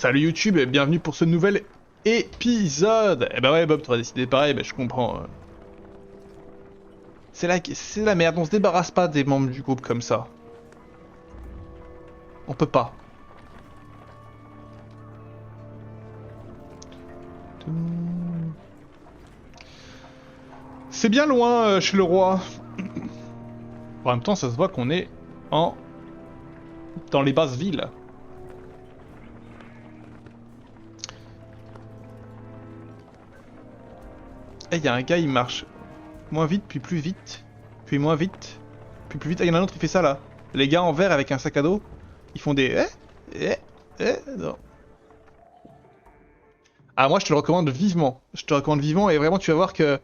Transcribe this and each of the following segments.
Salut YouTube et bienvenue pour ce nouvel épisode. Eh bah ouais Bob, t'aurais décidé pareil, bah je comprends. C'est la merde, on se débarrasse pas des membres du groupe comme ça. On peut pas. C'est bien loin chez le roi. En même temps, ça se voit qu'on est en... dans les basses villes. Eh, y a un gars, il marche moins vite, puis plus vite, puis moins vite, puis plus vite. Ah, y en a un autre qui fait ça là. Les gars en vert avec un sac à dos, ils font des... non. Ah, moi je te le recommande vivement. Je te le recommande vivement et vraiment tu vas voir que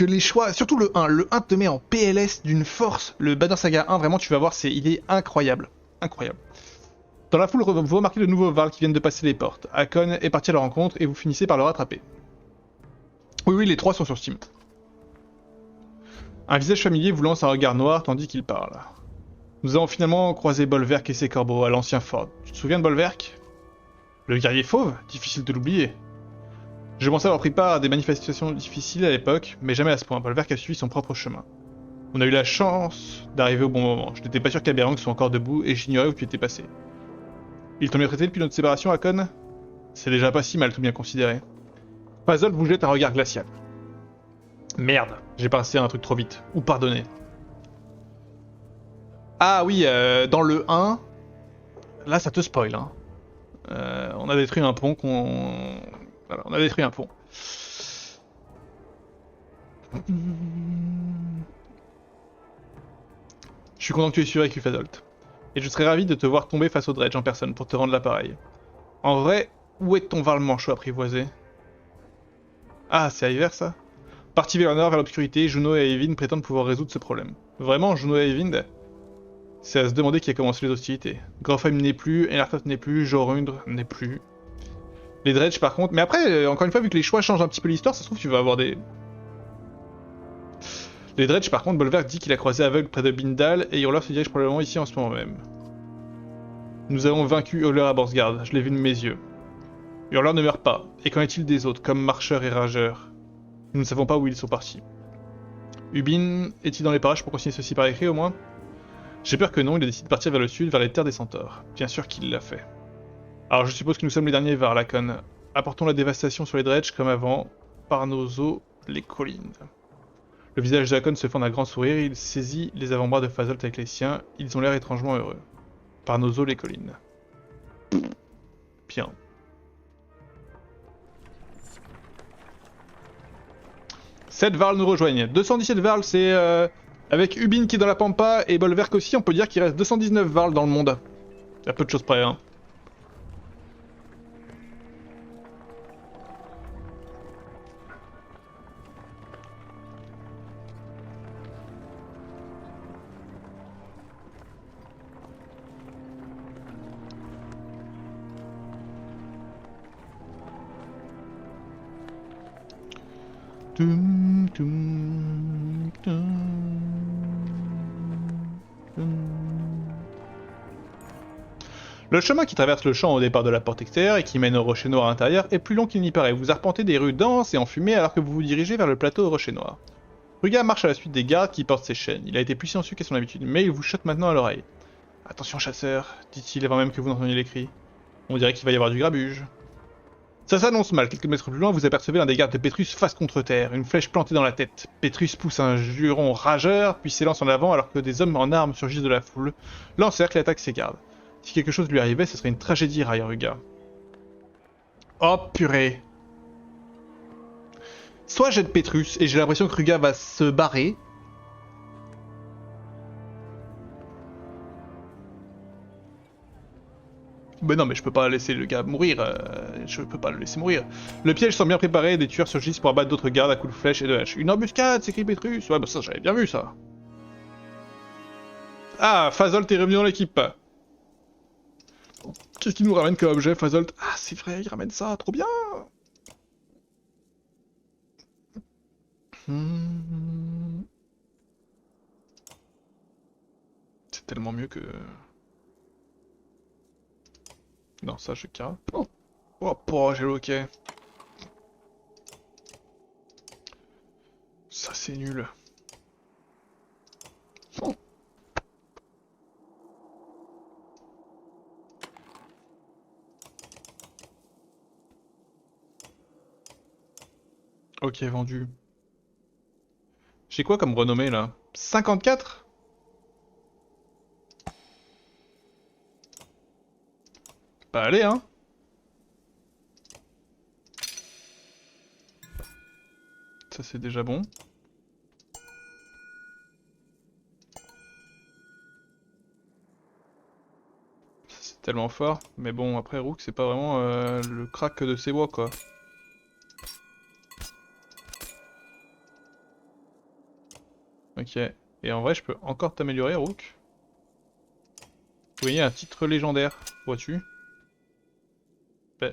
les choix, surtout le 1, le 1 te met en PLS d'une force. Le Banner Saga 1, vraiment tu vas voir, il est incroyable. Incroyable. Dans la foule, vous remarquez de nouveaux Varl qui viennent de passer les portes. Hakon est parti à leur rencontre et vous finissez par le rattraper. Oui, oui, les trois sont sur Steam. Un visage familier vous lance un regard noir tandis qu'il parle. Nous avons finalement croisé Bolverk et ses corbeaux à l'ancien fort. Tu te souviens de Bolverk? Le guerrier fauve? Difficile de l'oublier. Je pensais avoir pris part à des manifestations difficiles à l'époque, mais jamais à ce point. Bolverk a suivi son propre chemin. On a eu la chance d'arriver au bon moment. Je n'étais pas sûr qu'Aberrang soit encore debout et j'ignorais où tu étais passé. Ils t'ont bien traité depuis notre séparation, Hakon? C'est déjà pas si mal, tout bien considéré. Fazol vous jette un regard glacial. Merde, j'ai passé un truc trop vite. Ou pardonnez. Ah oui, dans le 1, là ça te spoil, hein. On a détruit un pont qu'on... Voilà, on a détruit un pont. Je suis content que tu aies survécu, Fazolt. Et je serais ravi de te voir tomber face au Dredge en personne pour te rendre l'appareil. En vrai, où est ton Varl manchot apprivoisé? Ah, c'est Iver ça? Parti vers le nord, vers l'obscurité, Juno et Eyvind prétendent pouvoir résoudre ce problème. Vraiment, Juno et Eyvind? C'est à se demander qui a commencé les hostilités. Grofheim n'est plus, Enartoth n'est plus, Jorundr n'est plus. Les Dredge par contre... Mais après, encore une fois, vu que les choix changent un petit peu l'histoire, ça se trouve tu vas avoir des... Les Dredge par contre, Bolverk dit qu'il a croisé aveugle près de Bindal, et Hurler se dirige probablement ici en ce moment même. Nous avons vaincu Hurler à Borsgard, je l'ai vu de mes yeux. Hurler ne meurt pas, et qu'en est-il des autres, comme Marcheur et Rageur? Nous ne savons pas où ils sont partis. Ubin est-il dans les parages pour continuer ceci par écrit au moins? J'ai peur que non, il a décidé de partir vers le sud, vers les terres des centaures. Bien sûr qu'il l'a fait. Alors je suppose que nous sommes les derniers Varlakon. Apportons la dévastation sur les Dredge comme avant, par nos eaux, les collines. Le visage d'Hakon se fend d'un grand sourire, il saisit les avant-bras de Fazolt avec les siens, ils ont l'air étrangement heureux. Par nos eaux, les collines. Bien. Sept Varl nous rejoignent. 217 Varl, c'est avec Ubin qui est dans la Pampa et Bolverk aussi, on peut dire qu'il reste 219 Varl dans le monde. À peu de choses près, hein. Le chemin qui traverse le champ au départ de la porte extérieure et qui mène au rocher noir intérieur est plus long qu'il n'y paraît. Vous arpentez des rues denses et enfumées alors que vous vous dirigez vers le plateau au rocher noir. Ruga marche à la suite des gardes qui portent ses chaînes. Il a été plus silencieux qu'à son habitude, mais il vous chote maintenant à l'oreille. Attention chasseur, dit-il avant même que vous n'entendiez les cris. On dirait qu'il va y avoir du grabuge. Ça s'annonce mal. Quelques mètres plus loin, vous apercevez l'un des gardes de Pétrus face contre terre, une flèche plantée dans la tête. Pétrus pousse un juron rageur, puis s'élance en avant alors que des hommes en armes surgissent de la foule, l'encerclent et attaquent ses gardes. Si quelque chose lui arrivait, ce serait une tragédie, raille Ruga. Oh purée. Soit jette Pétrus et j'ai l'impression que Ruga va se barrer. Mais non, mais je peux pas laisser le gars mourir. Je peux pas le laisser mourir. Le piège semble bien préparé, des tueurs surgissent pour abattre d'autres gardes à coups de flèche et de hache. Une embuscade, s'écrie Pétrus. Ouais, bah ça, j'avais bien vu ça. Ah, Fazolt est revenu dans l'équipe. Qu'est-ce qu'il nous ramène comme objet, Fazolt? Ah, c'est vrai, il ramène ça, trop bien. C'est tellement mieux que... Non, ça je carre. Oh, j'ai le hockey. Ça c'est nul. Ok, vendu. J'ai quoi comme renommée là? 54? Bah allez hein. Ça c'est déjà bon. Ça, c'est tellement fort. Mais bon, après Rook c'est pas vraiment le crack de ses voix quoi. Ok. Et en vrai je peux encore t'améliorer Rook. Oui, un titre légendaire. Vois-tu? Bah...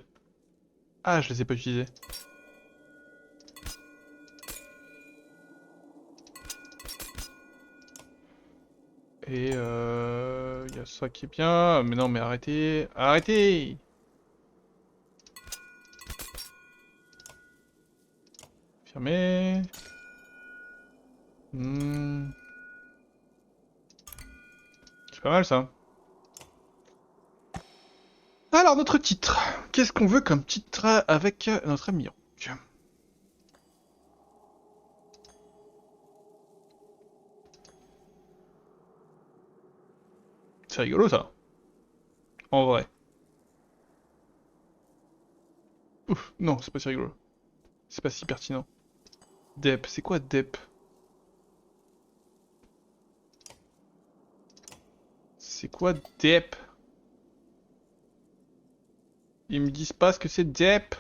Ah, je les ai pas utilisés. Et y a ça qui est bien. Mais non, mais arrêtez. Arrêtez! Fermez. Hmm. C'est pas mal ça. Alors, notre titre. Qu'est-ce qu'on veut comme titre avec notre ami Rook? C'est rigolo ça. En vrai. Ouf, non, c'est pas si rigolo. C'est pas si pertinent. Dep, c'est quoi Dep? C'est quoi Dep? Ils me disent pas ce que c'est Dep.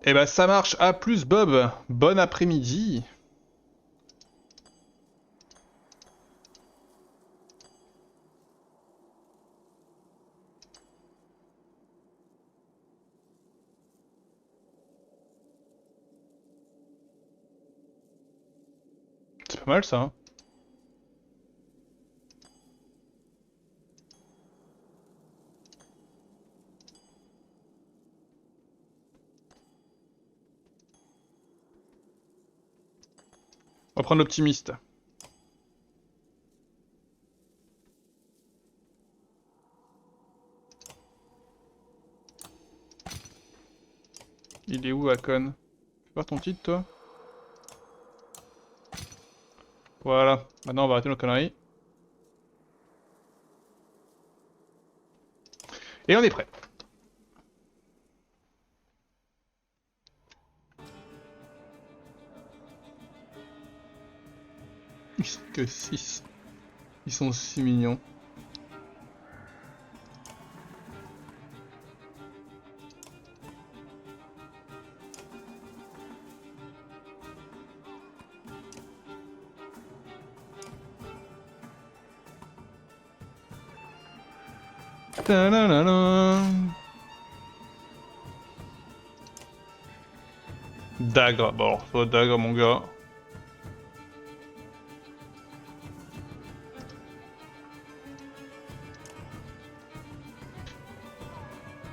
Eh ben ça marche. À plus Bob. Bon après-midi. C'est pas mal ça, hein. On va prendre l'optimiste. Il est où, Akon? Fais voir ton titre, toi. Voilà. Maintenant, on va arrêter nos conneries. Et on est prêt. Ils sont que 6. Ils sont si mignons. Ta-da-da-da. Dagre. Bon, toi, Dagre, mon gars.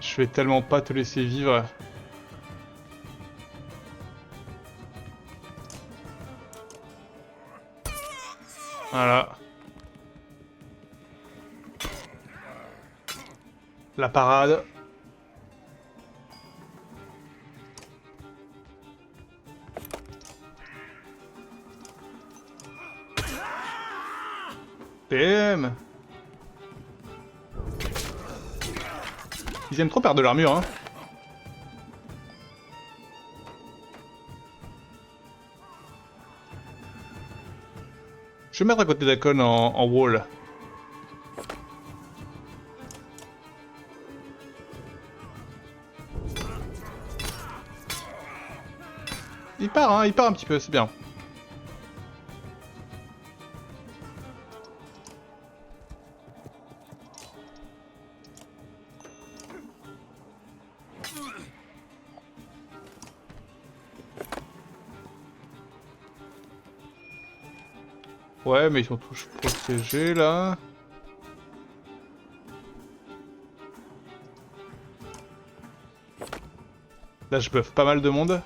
Je vais tellement pas te laisser vivre. Voilà. La parade. PM. Ils aiment trop perdre de l'armure, hein. Je vais mettre à côté d'Akon en wall. Il part un petit peu, c'est bien. Ouais, mais ils sont tous protégés là. Là, je buff pas mal de monde.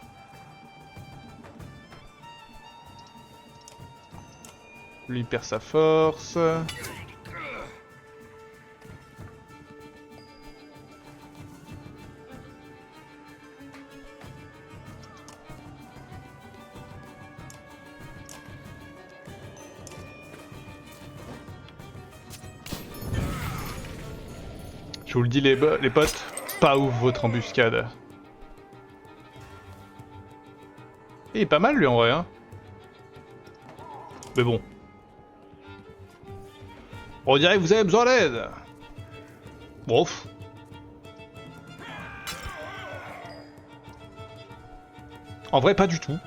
Lui perd sa force. Je vous le dis les potes, pas ouf votre embuscade. Il est pas mal lui en vrai hein. Mais bon. On dirait que vous avez besoin d'aide. Bon. En vrai pas du tout.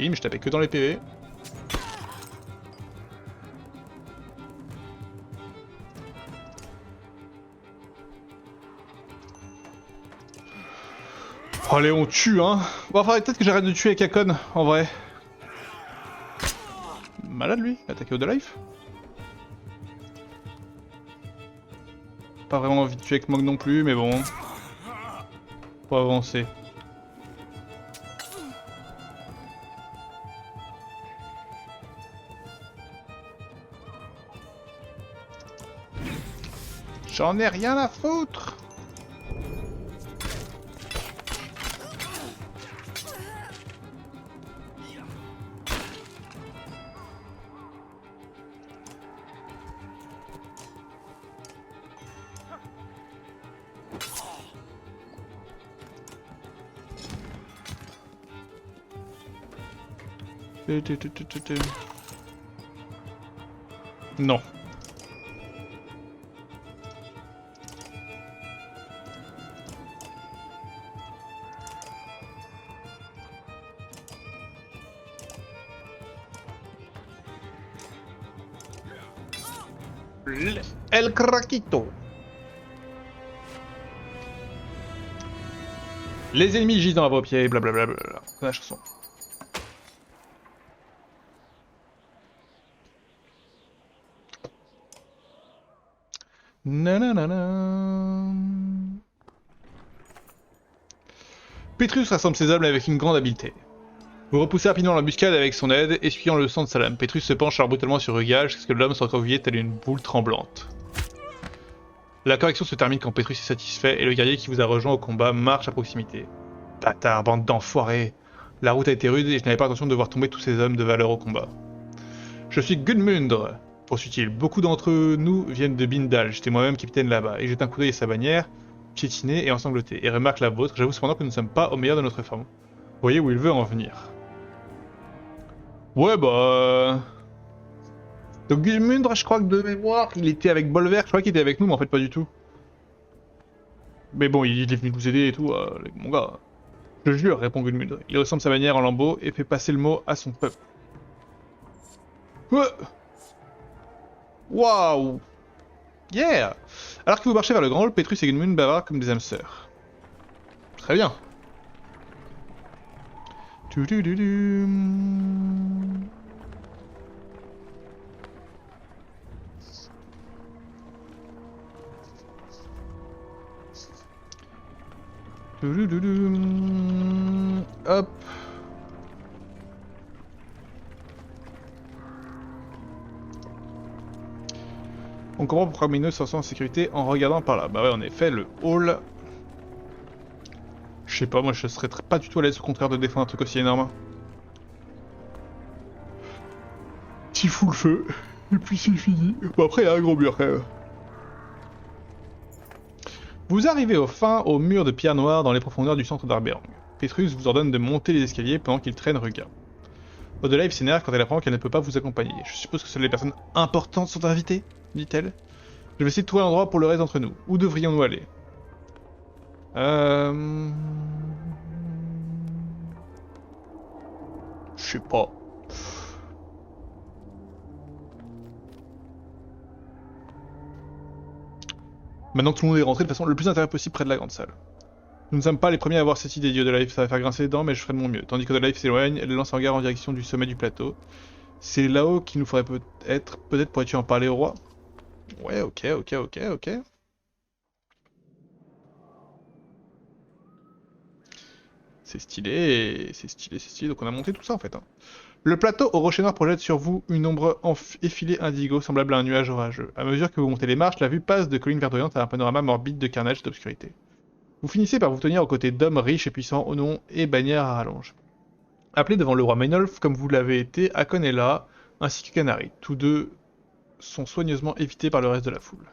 Mais je tapais que dans les PV. Oh, allez, on tue, hein. Bon, faudrait peut-être que j'arrête de tuer avec Akon, en vrai. Malade, lui. Attaqué au de life. Pas vraiment envie de tuer avec Mog non plus, mais bon. Faut avancer. J'en ai rien à foutre. Non. El Craquito. Les ennemis gisent dans vos pieds, blablabla. C'est la chanson. Nanana. Petrus rassemble ses hommes avec une grande habileté. Vous repoussez rapidement l'embuscade avec son aide, essuyant le sang de sa lame. Petrus se penche alors brutalement sur Rugal, jusqu'à ce que l'homme soit recroquevillé telle une boule tremblante. La correction se termine quand Petrus est satisfait et le guerrier qui vous a rejoint au combat marche à proximité. Bâtard, bande d'enfoirés. La route a été rude et je n'avais pas l'intention de voir tomber tous ces hommes de valeur au combat. Je suis Gudmundr, poursuit-il. Beaucoup d'entre nous viennent de Bindal, j'étais moi-même capitaine là-bas, et jette un coup d'œil à sa bannière, piétinée et ensanglotée, et remarque la vôtre. J'avoue cependant que nous ne sommes pas au meilleur de notre forme. Vous voyez où il veut en venir. Ouais bah... Donc Gudmundr, je crois que de mémoire, il était avec Bolver, je crois qu'il était avec nous, mais en fait pas du tout. Mais bon, il est venu nous aider et tout, mon gars. Je jure, répond Gudmundr. Il ressemble sa manière en lambeaux et fait passer le mot à son peuple. Waouh! Yeah! Alors que vous marchez vers le grand hall, Petrus et Gudmund bavardent comme des âmes sœurs. Très bien. Hop. On comprend pourquoi Minos se sent en sécurité en regardant par là. Bah ouais, en effet, le hall... Je sais pas, moi je serais pas du tout à l'aise au contraire de défendre un truc aussi énorme. T'y fous le feu, et puis c'est fini. Bon après il y a un gros mur quand même. Vous arrivez au mur de pierre noire dans les profondeurs du centre d'Arberang. Petrus vous ordonne de monter les escaliers pendant qu'il traîne Ruga. Au-delà, il s'énerve quand elle apprend qu'elle ne peut pas vous accompagner. Je suppose que seules les personnes importantes sont invitées, dit-elle. Je vais essayer de trouver un endroit pour le reste d'entre nous. Où devrions-nous aller? Je sais pas. Maintenant que tout le monde est rentré de façon le plus intérieure possible près de la grande salle. Nous ne sommes pas les premiers à avoir cette idée d'Yodelife, ça va faire grincer les dents, mais je ferai de mon mieux. Tandis qu'Yodelife s'éloigne, elle lance un regard en direction du sommet du plateau. C'est là-haut qu'il nous faudrait peut-être pourrais-tu en parler au roi? Ouais, ok. C'est stylé, donc on a monté tout ça en fait. Hein. Le plateau au rocher noir projette sur vous une ombre effilée indigo semblable à un nuage orageux. À mesure que vous montez les marches, la vue passe de collines verdoyantes à un panorama morbide de carnage et d'obscurité. Vous finissez par vous tenir aux côtés d'hommes riches et puissants au nom et bannières à rallonge. Appelés devant le roi Mainolf comme vous l'avez été, Hakon est là, ainsi que Canary. Tous deux sont soigneusement évités par le reste de la foule.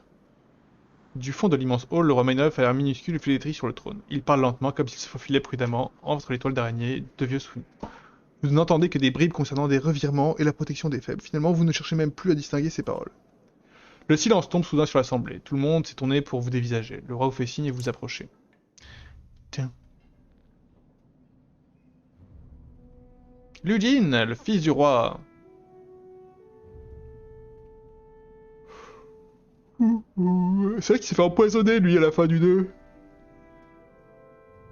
Du fond de l'immense hall, le roi Mainolf a l'air minuscule et flétri sur le trône. Il parle lentement, comme s'il se faufilait prudemment entre les toiles d'araignée de vieux souvenirs. Vous n'entendez que des bribes concernant des revirements et la protection des faibles. Finalement, vous ne cherchez même plus à distinguer ces paroles. Le silence tombe soudain sur l'assemblée. Tout le monde s'est tourné pour vous dévisager. Le roi vous fait signe et vous approchez. Tiens. Ludin, le fils du roi. C'est vrai qu'il s'est fait empoisonner, lui, à la fin du 2.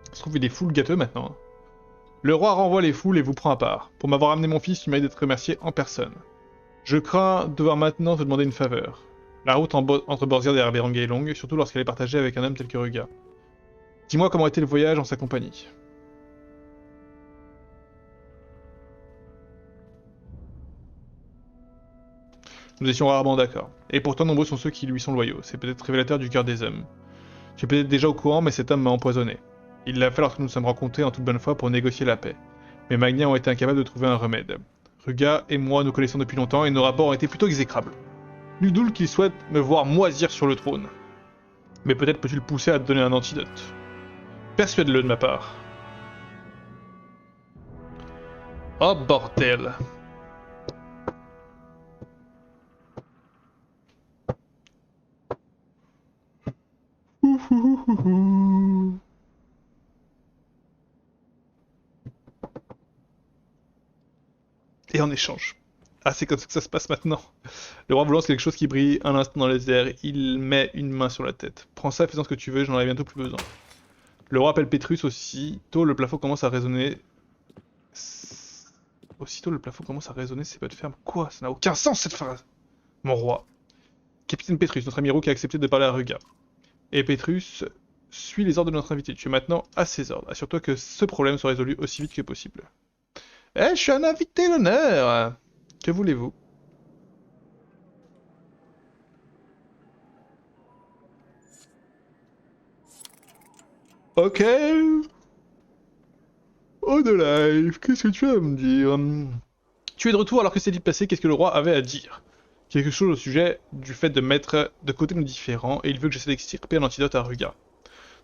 Il se trouve qu'il est full gâteux maintenant. Le roi renvoie les foules et vous prend à part. Pour m'avoir amené mon fils, tu mérites d'être remercié en personne. Je crains devoir maintenant te demander une faveur. La route entre Borzird et Arberang est longue, surtout lorsqu'elle est partagée avec un homme tel que Ruga. Dis-moi comment était le voyage en sa compagnie. Nous étions rarement d'accord. Et pourtant nombreux sont ceux qui lui sont loyaux. C'est peut-être révélateur du cœur des hommes. Tu es peut-être déjà au courant, mais cet homme m'a empoisonné. Il l'a fait lorsque nous nous sommes rencontrés en toute bonne foi pour négocier la paix. Mes Magnias ont été incapables de trouver un remède. Ruga et moi nous connaissons depuis longtemps et nos rapports ont été plutôt exécrables. Nul qu'il souhaite me voir moisir sur le trône. Mais peut-être peux-tu le pousser à te donner un antidote. Persuade-le de ma part. Oh bordel. Et en échange. Ah, c'est comme ça que ça se passe maintenant. Le roi vous lance quelque chose qui brille un instant dans les airs. Il met une main sur la tête. Prends ça, fais-en ce que tu veux, j'en ai bientôt plus besoin. Le roi appelle Pétrus, aussitôt le plafond commence à résonner. Aussitôt le plafond commence à résonner ses pas de ferme. Quoi? Ça n'a aucun sens cette phrase. Mon roi. Capitaine Pétrus, notre ami Roux qui a accepté de parler à Ruga. Et Pétrus suit les ordres de notre invité. Tu es maintenant à ses ordres. Assure-toi que ce problème soit résolu aussi vite que possible. Eh, je suis un invité d'honneur. Que voulez-vous? Ok. Oh de life, qu'est-ce que tu as à me dire? Tu es de retour alors que c'est dit passé, qu'est-ce que le roi avait à dire? Quelque chose au sujet du fait de mettre de côté nos différends, et il veut que j'essaie d'extirper un antidote à Ruga.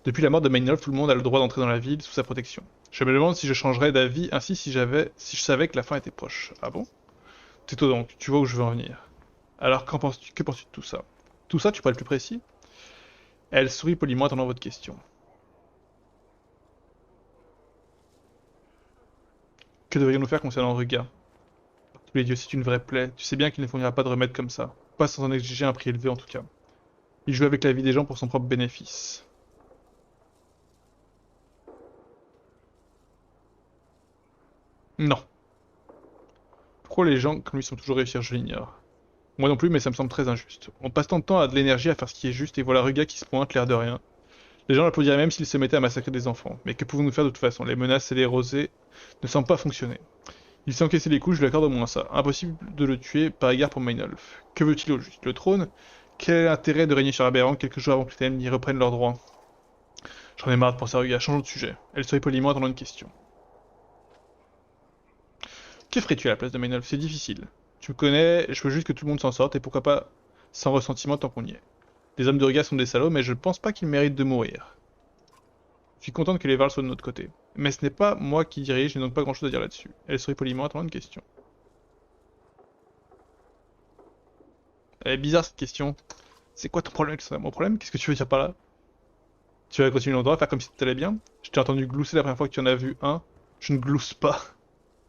Depuis la mort de Mainolf, tout le monde a le droit d'entrer dans la ville sous sa protection. Je me demande si je changerais d'avis ainsi si je savais que la fin était proche. Ah bon? Tais-toi donc, tu vois où je veux en venir. Alors que penses-tu de tout ça? Tout ça, tu pourrais être plus précis? Elle sourit poliment attendant votre question. Que devrions-nous faire concernant Ruga? Tous les dieux, c'est une vraie plaie. Tu sais bien qu'il ne fournira pas de remède comme ça. Pas sans en exiger un prix élevé en tout cas. Il joue avec la vie des gens pour son propre bénéfice. Non. Pourquoi les gens comme lui sont toujours réussir, je l'ignore. Moi non plus, mais ça me semble très injuste. On passe tant de temps à de l'énergie à faire ce qui est juste, et voilà Ruga qui se pointe, l'air de rien. Les gens l'applaudiraient même s'il se mettait à massacrer des enfants. Mais que pouvons-nous faire de toute façon? Les menaces et les rosées ne semblent pas fonctionner. Il s'est encaissé les coups, je lui accorde au moins ça. Impossible de le tuer par égard pour Mainolf. Que veut-il au juste? Le trône? Quel est l'intérêt de régner sur Aberrand quelques jours avant que les Ténèbres n'y reprennent leurs droits? J'en ai marre de penser à Ruga, changeons de sujet. Elle sourit poliment attendant une question. Que ferais-tu à la place de Mainolf? C'est difficile. Tu me connais, je veux juste que tout le monde s'en sorte, et pourquoi pas sans ressentiment tant qu'on y est. Les hommes de Ruga sont des salauds, mais je pense pas qu'ils méritent de mourir. Je suis contente que les Varls soient de notre côté. Mais ce n'est pas moi qui dirige, je n'ai donc pas grand-chose à dire là-dessus. Elle sourit poliment attendant une question. Elle est bizarre cette question. C'est quoi ton problème? C'est mon problème? Qu'est-ce que tu veux dire par là? Tu vas continuer l'endroit, faire comme si tout allait bien? Je t'ai entendu glousser la première fois que tu en as vu un. Je ne glousse pas.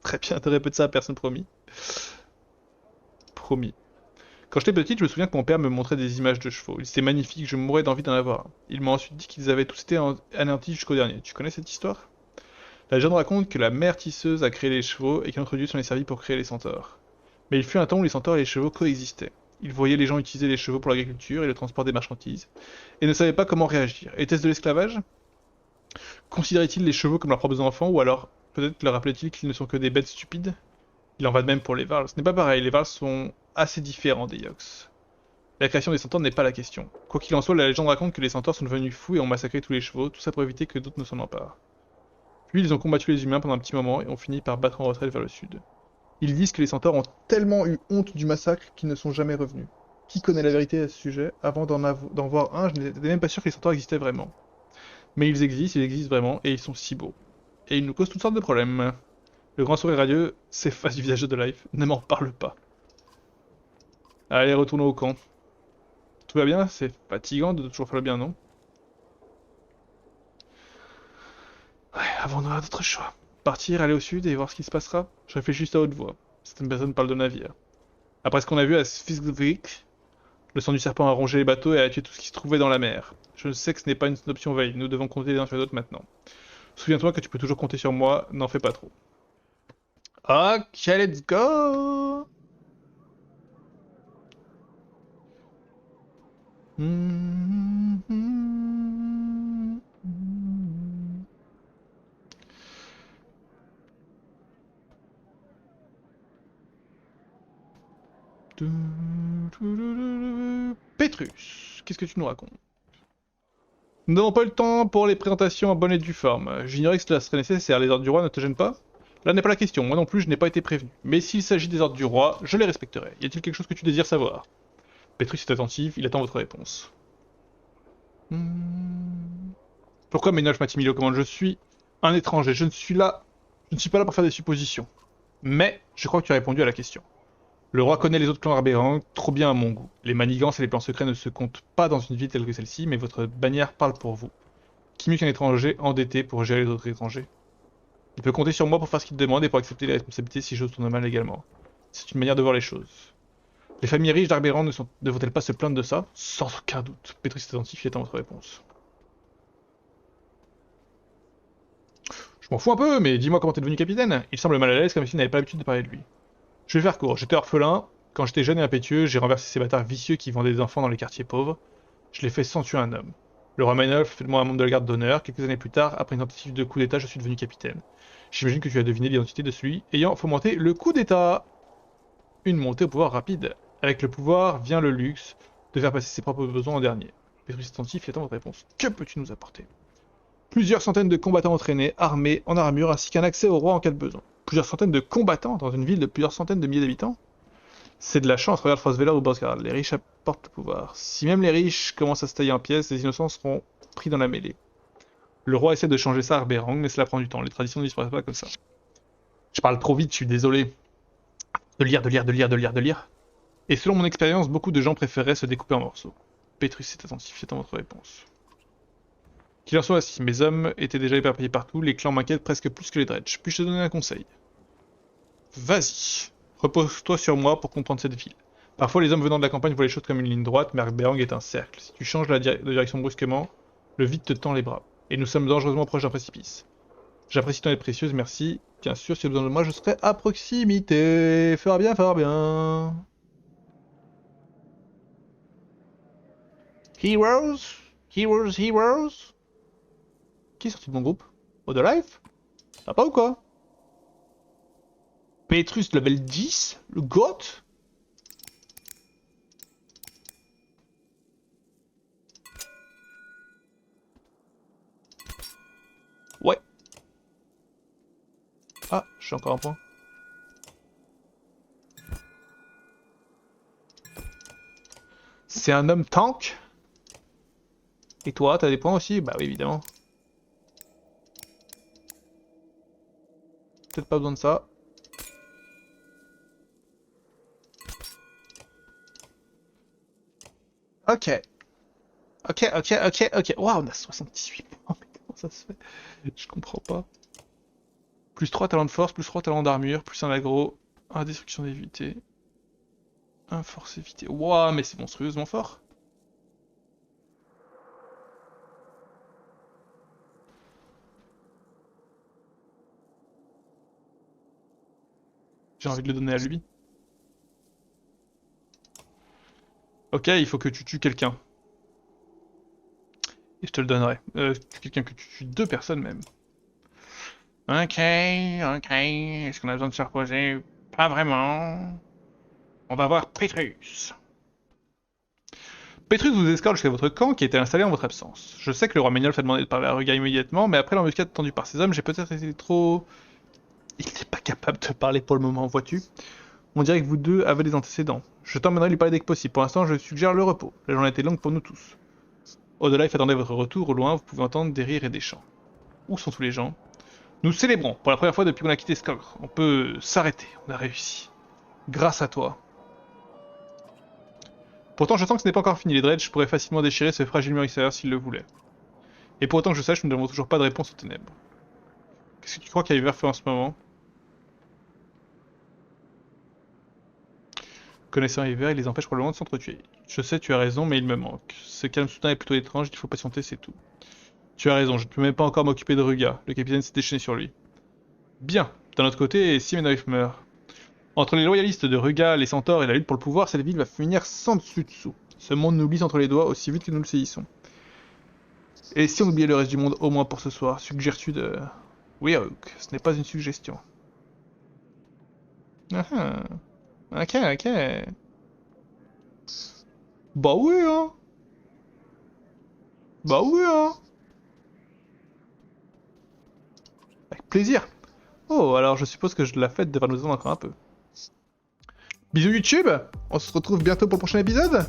Très bien, te répète ça à personne, promis. Promis. Quand j'étais petite, je me souviens que mon père me montrait des images de chevaux. Ils étaient magnifiques, je mourais d'envie d'en avoir un. Il m'a ensuite dit qu'ils avaient tous été anéantis jusqu'au dernier. Tu connais cette histoire? La légende raconte que la mère tisseuse a créé les chevaux et qu'un autre dieu s'en est servi pour créer les centaures. Mais il fut un temps où les centaures et les chevaux coexistaient. Ils voyaient les gens utiliser les chevaux pour l'agriculture et le transport des marchandises, et ne savaient pas comment réagir. Était-ce de l'esclavage? Considérait-il les chevaux comme leurs propres enfants, ou alors peut-être leur rappelait-il qu'ils ne sont que des bêtes stupides? Il en va de même pour les Varls. Ce n'est pas pareil, les Varls sont assez différents des Yoks. La création des centaures n'est pas la question. Quoi qu'il en soit, la légende raconte que les centaures sont devenus fous et ont massacré tous les chevaux, tout ça pour éviter que d'autres ne s'en emparent. Puis ils ont combattu les humains pendant un petit moment et ont fini par battre en retraite vers le sud. Ils disent que les centaures ont tellement eu honte du massacre qu'ils ne sont jamais revenus. Qui connaît la vérité à ce sujet? Avant d'en voir un, je n'étais même pas sûr que les centaures existaient vraiment. Mais ils existent vraiment, et ils sont si beaux. Et ils nous causent toutes sortes de problèmes. Le grand sourire radieux s'efface du visage de Life. Ne m'en parle pas. Allez, retournons au camp. Tout va bien? C'est fatigant de toujours faire le bien, non? Ouais, avant d'avoir d'autres choix. Partir, aller au sud et voir ce qui se passera? Je réfléchis juste à haute voix. Certaines personnes parlent de navire. Après ce qu'on a vu à Svisvik, le sang du serpent a rongé les bateaux et a tué tout ce qui se trouvait dans la mer. Je sais que ce n'est pas une option vaille, nous devons compter les uns sur les autres maintenant. Souviens-toi que tu peux toujours compter sur moi, n'en fais pas trop. Ok, let's go! Pétrus, qu'est-ce que tu nous racontes? Nous n'avons pas eu le temps pour les présentations en bonne et due forme. J'ignorais que cela serait nécessaire, les ordres du roi ne te gênent pas? Là n'est pas la question, moi non plus je n'ai pas été prévenu. Mais s'il s'agit des ordres du roi, je les respecterai. Y a-t-il quelque chose que tu désires savoir? Pétrus est attentif, il attend votre réponse. Pourquoi Ménage m'a-t-il mis aux commandes? Je suis un étranger, je ne suis pas là pour faire des suppositions. Mais, je crois que tu as répondu à la question. Le roi connaît les autres clans Arbérang trop bien à mon goût. Les manigances et les plans secrets ne se comptent pas dans une ville telle que celle-ci, mais votre bannière parle pour vous. Qui mieux qu'un étranger endetté pour gérer les autres étrangers? Il peut compter sur moi pour faire ce qu'il demande et pour accepter les responsabilités si les choses tournent mal également. C'est une manière de voir les choses. Les familles riches d'Arbérang ne vont-elles pas se plaindre de ça? Sans aucun doute. Pétrus est attentif, il attend votre réponse. Je m'en fous un peu, mais dis-moi comment t'es devenu capitaine. Il semble mal à l'aise comme s'il n'avait pas l'habitude de parler de lui. Je vais faire court, j'étais orphelin. Quand j'étais jeune et impétueux, j'ai renversé ces bâtards vicieux qui vendaient des enfants dans les quartiers pauvres. Je l'ai fait sans tuer un homme. Le roi Maynolf fait de moi un membre de la garde d'honneur. Quelques années plus tard, après une tentative de coup d'état, je suis devenu capitaine. J'imagine que tu as deviné l'identité de celui ayant fomenté le coup d'état. Une montée au pouvoir rapide. Avec le pouvoir vient le luxe de faire passer ses propres besoins en dernier. Pétrus attentif, il attend votre réponse. Que peux-tu nous apporter? Plusieurs centaines de combattants entraînés, armés, en armure, ainsi qu'un accès au roi en cas de besoin. Plusieurs centaines de combattants dans une ville de plusieurs centaines de milliers d'habitants? C'est de la chance, regarde Frostveller ou Bosgard. Les riches apportent le pouvoir. Si même les riches commencent à se tailler en pièces, les innocents seront pris dans la mêlée. Le roi essaie de changer ça à Arberang, mais cela prend du temps. Les traditions ne disparaissent pas comme ça. Je parle trop vite, je suis désolé. De lire. Et selon mon expérience, beaucoup de gens préféraient se découper en morceaux. Pétrus est attentif, j'attends votre réponse. Qu'il en soit, si mes hommes étaient déjà éparpillés partout, les clans m'inquiètent presque plus que les dredges. Puis-je te donner un conseil? Vas-y. Repose-toi sur moi pour comprendre cette ville. Parfois, les hommes venant de la campagne voient les choses comme une ligne droite, mais Arberang est un cercle. Si tu changes de direction brusquement, le vide te tend les bras. Et nous sommes dangereusement proches d'un précipice. J'apprécie ton aide précieuse, merci. Bien sûr, si tu as besoin de moi, je serai à proximité. Fera bien, fera bien. Heroes? Heroes, heroes? Qui est sorti de mon groupe? Odolife? Ça va pas ou quoi? Petrus level 10? Le GOAT? Ouais. Ah, je suis encore un point. C'est un homme tank? Et toi, t'as des points aussi? Bah oui, évidemment. Peut-être pas besoin de ça. Ok. Ok. Waouh, on a 78 points. Mais comment ça se fait? Je comprends pas. Plus 3 talents de force, plus 3 talents d'armure, plus un aggro, 1 destruction d'éviter. 1 force évité. Wouah, mais c'est monstrueusement fort. J'ai envie de le donner à lui. Ok, il faut que tu tues quelqu'un. Et je te le donnerai. Quelqu'un que tu tues 2 personnes même. Ok, ok. Est-ce qu'on a besoin de se reposer? Pas vraiment. On va voir Petrus. Petrus vous escorte jusqu'à votre camp qui était installé en votre absence. Je sais que le roi Méniolf a demandé de parler à Ruga immédiatement, mais après l'embuscade tendue par ses hommes, j'ai peut-être été trop... Il n'est pas capable de parler pour le moment, vois-tu? On dirait que vous deux avez des antécédents. Je t'emmènerai lui parler dès que possible. Pour l'instant, je suggère le repos. La journée était longue pour nous tous. Au-delà, il attendait votre retour. Au loin, vous pouvez entendre des rires et des chants. Où sont tous les gens? Nous célébrons, pour la première fois depuis qu'on a quitté Skogr. On peut s'arrêter, on a réussi. Grâce à toi. Pourtant, je sens que ce n'est pas encore fini. Les Dredge pourraient facilement déchirer ce fragile mur extérieur s'ils le voulaient. Et pour autant que je sache, nous n'avons toujours pas de réponse aux ténèbres. Qu'est-ce que tu crois qu'Iver fait en ce moment? Connaissant Iver, il les empêche probablement de s'entretuer. Je sais, tu as raison, mais il me manque. Ce calme soudain est plutôt étrange, il faut patienter, c'est tout. Tu as raison, je ne peux même pas encore m'occuper de Ruga. Le capitaine s'est déchaîné sur lui. Bien. D'un autre côté, si Menaif meurt. Entre les loyalistes de Ruga, les centaures et la lutte pour le pouvoir, cette ville va finir sans dessus-dessous. Ce monde nous glisse entre les doigts aussi vite que nous le saisissons. Et si on oubliait le reste du monde au moins pour ce soir, suggères-tu de... Oui, Rook, ce n'est pas une suggestion. Ah ah. Ok, ok. Bah oui, hein. Bah oui, hein. Avec plaisir. Oh, alors je suppose que la fête devra nous attendre encore un peu. Bisous YouTube. On se retrouve bientôt pour le prochain épisode.